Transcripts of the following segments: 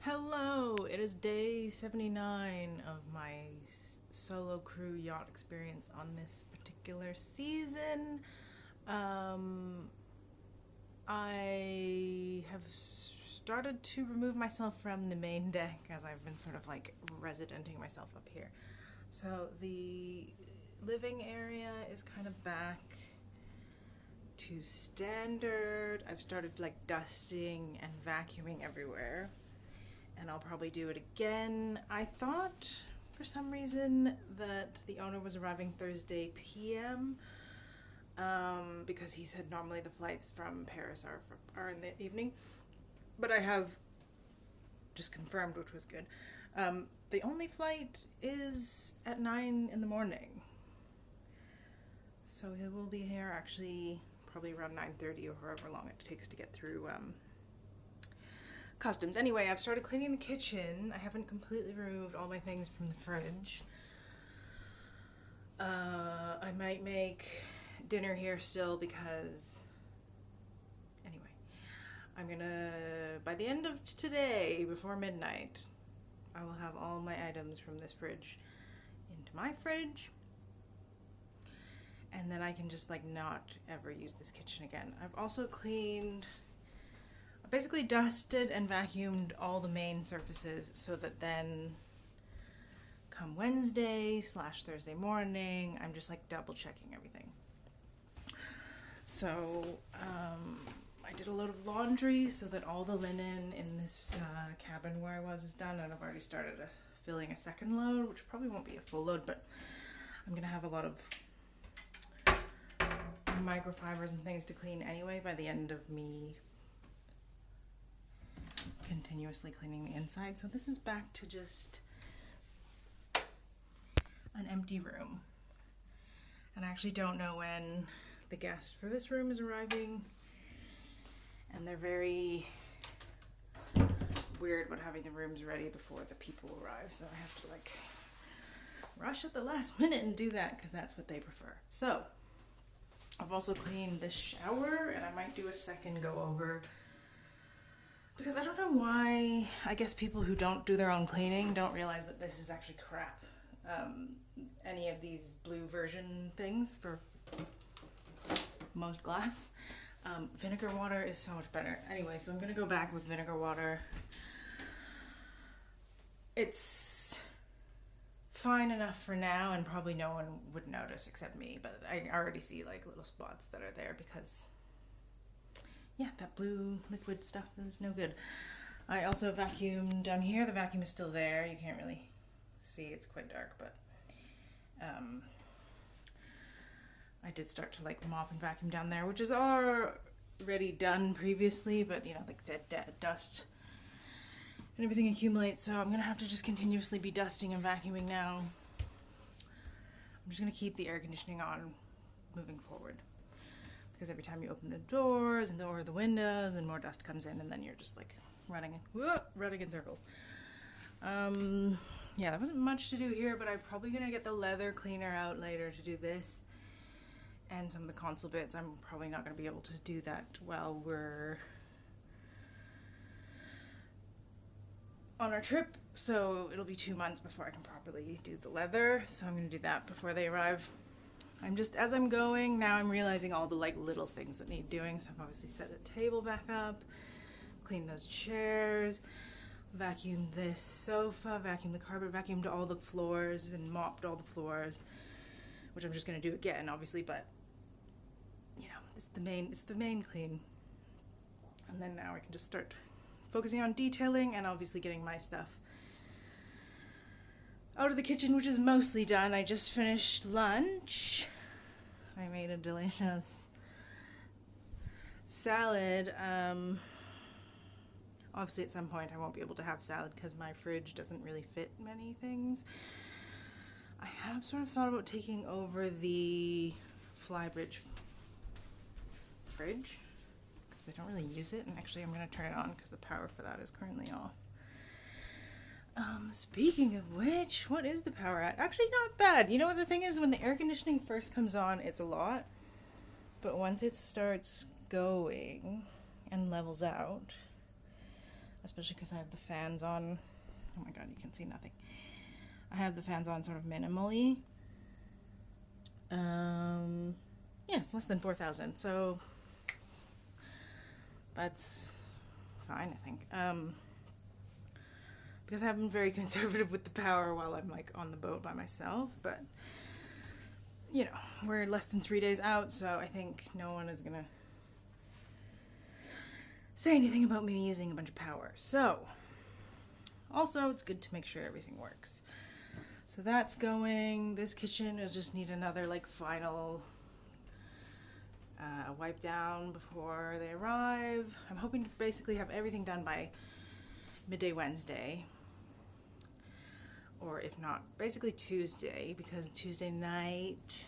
Hello, it is day 79 of my solo crew yacht experience on this particular season. I have started to remove myself from the main deck as I've been sort of like residenting myself up here. So the living area is kind of back to standard. I've started like dusting and vacuuming everywhere. And I'll probably do it again. I thought for some reason that the owner was arriving Thursday p.m. Because he said normally the flights from Paris are in the evening. But I have just confirmed, which was good. The only flight is at 9 in the morning. So he will be here actually probably around 9:30 or however long it takes to get through customs. Anyway, I've started cleaning the kitchen. I haven't completely removed all my things from the fridge. I might make dinner here still because, anyway, I'm gonna, by the end of today, before midnight, I will have all my items from this fridge into my fridge, and then I can just like not ever use this kitchen again. I've also cleaned, basically dusted and vacuumed all the main surfaces so that then come Wednesday/Thursday morning, I'm just like double checking everything. So I did a load of laundry so that all the linen in this cabin where I was is done, and I've already started filling a second load, which probably won't be a full load, but I'm gonna have a lot of microfibers and things to clean anyway by the end of me continuously cleaning the inside. So this is back to just an empty room. And I actually don't know when the guest for this room is arriving. And they're very weird about having the rooms ready before the people arrive. So I have to like rush at the last minute and do that because that's what they prefer. So I've also cleaned this shower, and I might do a second go over because I don't know why. I guess people who don't do their own cleaning don't realize that this is actually crap. Any of these blue version things for most glass. Vinegar water is so much better. Anyway, so I'm going to go back with vinegar water. It's fine enough for now, and probably no one would notice except me, but I already see like little spots that are there because yeah, that blue liquid stuff is no good. I also vacuumed down here. The vacuum is still there. You can't really see, it's quite dark, but I did start to like mop and vacuum down there, which is already done previously, but you know, like dead dust and everything accumulates, so I'm gonna have to just continuously be dusting and vacuuming now. I'm just gonna keep the air conditioning on moving forward, because every time you open the doors and or the windows and more dust comes in, and then you're just like running in circles. Yeah, there wasn't much to do here, but I'm probably gonna get the leather cleaner out later to do this and some of the console bits. I'm probably not gonna be able to do that while we're on our trip, so it'll be 2 months before I can properly do the leather, so I'm gonna do that before they arrive. I'm just, as I'm going, now I'm realizing all the like little things that need doing, so I've obviously set the table back up, cleaned those chairs, vacuumed this sofa, vacuumed the carpet, vacuumed all the floors, and mopped all the floors, which I'm just gonna do again, obviously, but you know, it's the main clean. And then now I can just start focusing on detailing and obviously getting my stuff out of the kitchen, which is mostly done. I just finished lunch. I made a delicious salad. Obviously at some point I won't be able to have salad because my fridge doesn't really fit many things. I have sort of thought about taking over the Flybridge fridge because they don't really use it, and actually I'm going to turn it on because the power for that is currently off. Speaking of which, what is the power at? Actually not bad. You know what the thing is, when the air conditioning first comes on, it's a lot, but once it starts going and levels out, especially because I have the fans on. Oh my god, you can see nothing. I have the fans on sort of minimally. Yeah, it's less than 4,000, so that's fine, I think. Because I've been very conservative with the power while I'm like on the boat by myself, but you know, we're less than 3 days out, so I think no one is gonna say anything about me using a bunch of power. So, also, it's good to make sure everything works. So that's going. This kitchen will just need another like final wipe down before they arrive. I'm hoping to basically have everything done by midday Wednesday, or if not, basically Tuesday, because Tuesday night,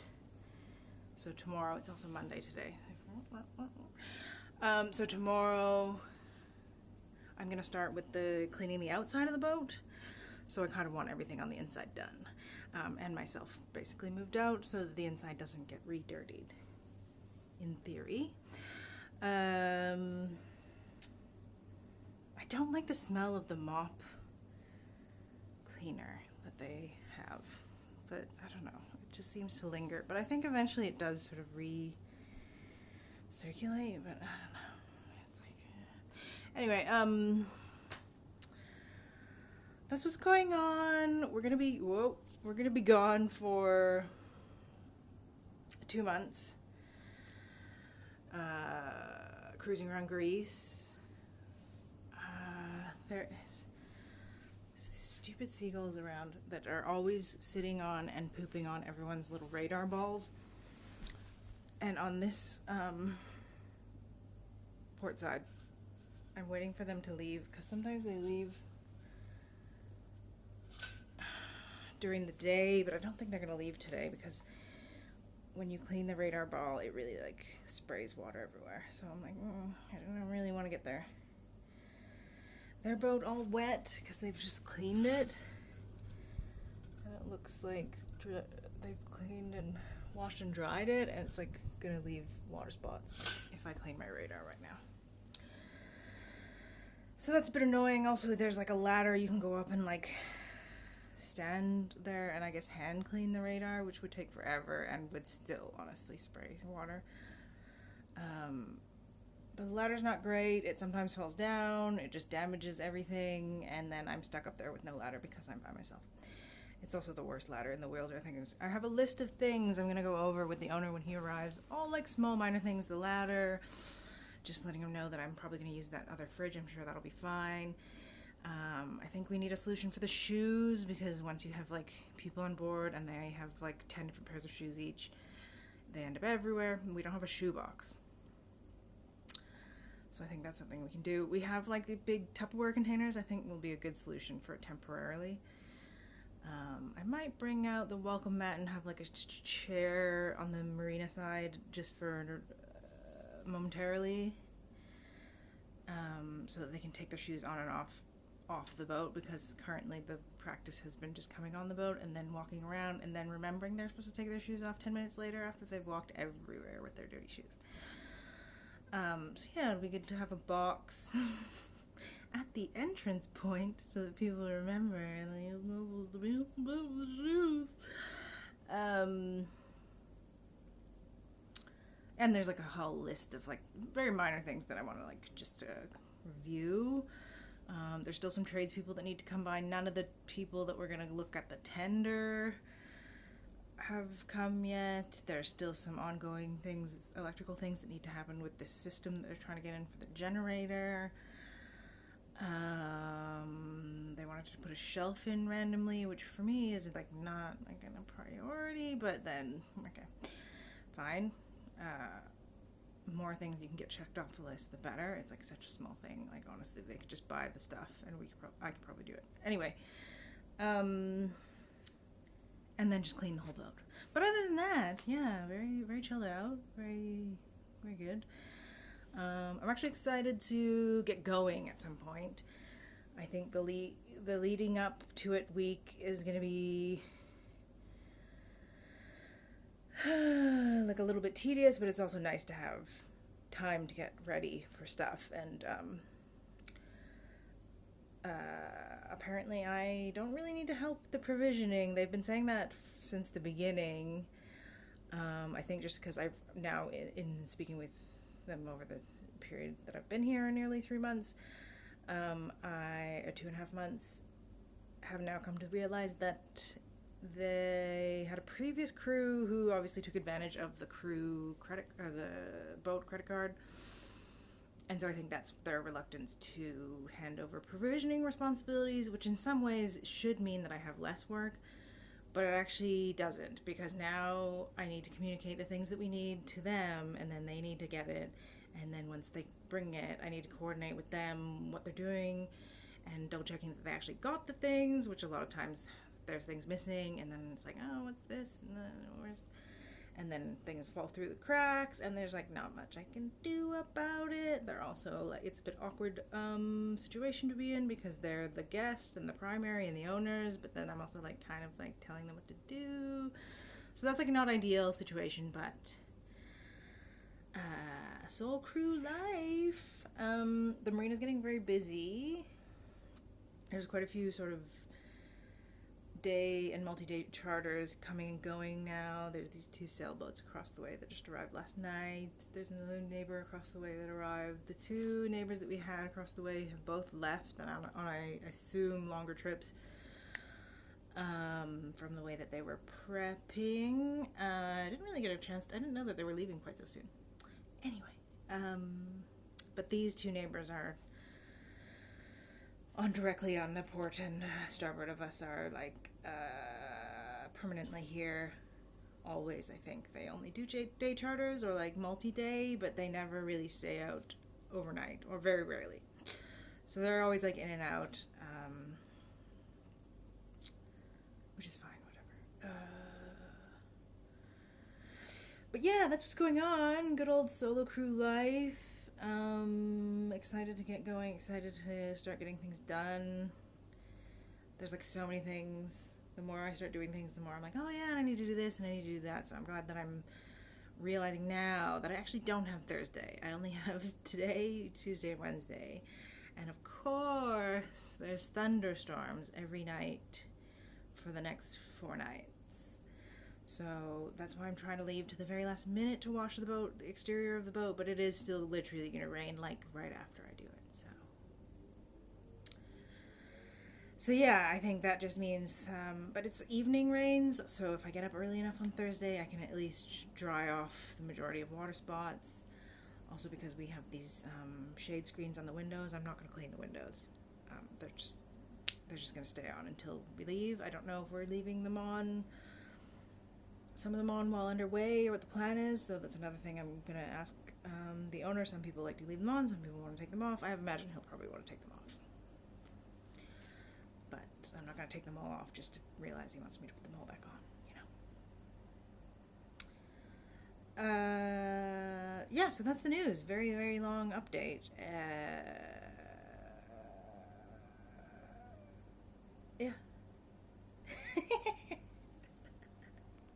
so tomorrow, it's also Monday today. So tomorrow I'm going to start with the cleaning the outside of the boat, so I kind of want everything on the inside done, and myself basically moved out so that the inside doesn't get re-dirtied, in theory. I don't like the smell of the mop cleaner that they have, but I don't know, it just seems to linger, but I think eventually it does sort of recirculate, but I don't know, it's like, anyway, that's what's going on. We're gonna be gone for 2 months, cruising around Greece. There is stupid seagulls around that are always sitting on and pooping on everyone's little radar balls. And on this port side, I'm waiting for them to leave, because sometimes they leave during the day, but I don't think they're going to leave today, because when you clean the radar ball, it really like sprays water everywhere. So I'm like, I don't really want to get their boat all wet, because they've just cleaned it, and it looks like they've cleaned and washed and dried it, and it's like gonna leave water spots if I clean my radar right now. So that's a bit annoying. Also, there's like a ladder you can go up and like stand there and I guess hand clean the radar, which would take forever and would still honestly spray water. But the ladder's not great. It sometimes falls down. It just damages everything, and then I'm stuck up there with no ladder because I'm by myself. It's also the worst ladder in the world. I have a list of things I'm going to go over with the owner when he arrives. All like small minor things. The ladder, just letting him know that I'm probably going to use that other fridge. I'm sure that'll be fine. I think we need a solution for the shoes, because once you have like people on board and they have like 10 different pairs of shoes each, they end up everywhere. We don't have a shoe box. So I think that's something we can do. We have like the big Tupperware containers. I think will be a good solution for it temporarily. I might bring out the welcome mat and have like a chair on the marina side just for momentarily, so that they can take their shoes on and off the boat, because currently the practice has been just coming on the boat and then walking around and then remembering they're supposed to take their shoes off 10 minutes later after they've walked everywhere with their dirty shoes. So yeah, it'd be good to have a box at the entrance point so that people remember, like, it's not supposed to be the shoes. And there's like a whole list of like very minor things that I want to like just review. There's still some tradespeople that need to come by. None of the people that were going to look at the tender have come yet. There's still some ongoing things, electrical things that need to happen with the system that they're trying to get in for the generator. They wanted to put a shelf in randomly, which for me is like not like a priority, but then okay, fine. More things you can get checked off the list, the better. It's like such a small thing. Like honestly, they could just buy the stuff, and I could probably do it anyway. And then just clean the whole boat. But other than that, yeah, very, very chilled out. Very, very good. I'm actually excited to get going at some point. I think the leading up to it week is going to be like a little bit tedious, but it's also nice to have time to get ready for stuff. And apparently I don't really need to help the provisioning. They've been saying that since the beginning. I think just because I've now, in speaking with them over the period that I've been here, nearly 3 months, 2.5 months, have now come to realize that they had a previous crew who obviously took advantage of the crew credit, or the boat credit card. And so I think that's their reluctance to hand over provisioning responsibilities, which in some ways should mean that I have less work, but it actually doesn't, because now I need to communicate the things that we need to them, and then they need to get it, and then once they bring it, I need to coordinate with them what they're doing, and double checking that they actually got the things, which a lot of times there's things missing, and then it's like, oh, what's this, and then things fall through the cracks, and there's like not much I can do about it. They're also like, it's a bit awkward situation to be in, because they're the guest and the primary and the owners, but then I'm also like kind of like telling them what to do, so that's like not ideal situation, but soul crew life. The marina's getting very busy. There's quite a few sort of day and multi-day charters coming and going now. There's these 2 sailboats across the way that just arrived last night. There's another neighbor across the way that arrived. The 2 neighbors that we had across the way have both left, and on I assume longer trips, from the way that they were prepping. I didn't really get a chance. I didn't know that they were leaving quite so soon. Anyway, but these 2 neighbors are directly on the port and starboard of us, are like permanently here always. I think they only do day charters or like multi-day, but they never really stay out overnight, or very rarely, so they're always like in and out, which is fine, whatever. But yeah, that's what's going on. Good old solo crew life. Excited to get going, excited to start getting things done. There's like so many things. The more I start doing things, the more I'm like, oh yeah, I need to do this and I need to do that. So I'm glad that I'm realizing now that I actually don't have Thursday. I only have today, Tuesday, and Wednesday. And of course, there's thunderstorms every night for the next 4 nights. So that's why I'm trying to leave to the very last minute to wash the boat, the exterior of the boat, but it is still literally going to rain like right after I do it. So yeah, I think that just means, but it's evening rains, so if I get up early enough on Thursday, I can at least dry off the majority of water spots. Also, because we have these shade screens on the windows, I'm not going to clean the windows. They're just going to stay on until we leave. I don't know if we're leaving them on, some of them on while underway, or what the plan is, so that's another thing I'm going to ask the owner. Some people like to leave them on, some people want to take them off. I imagine he'll probably want to take them off. But I'm not going to take them all off just to realize he wants me to put them all back on, yeah, so that's the news. Very, very long update. Yeah.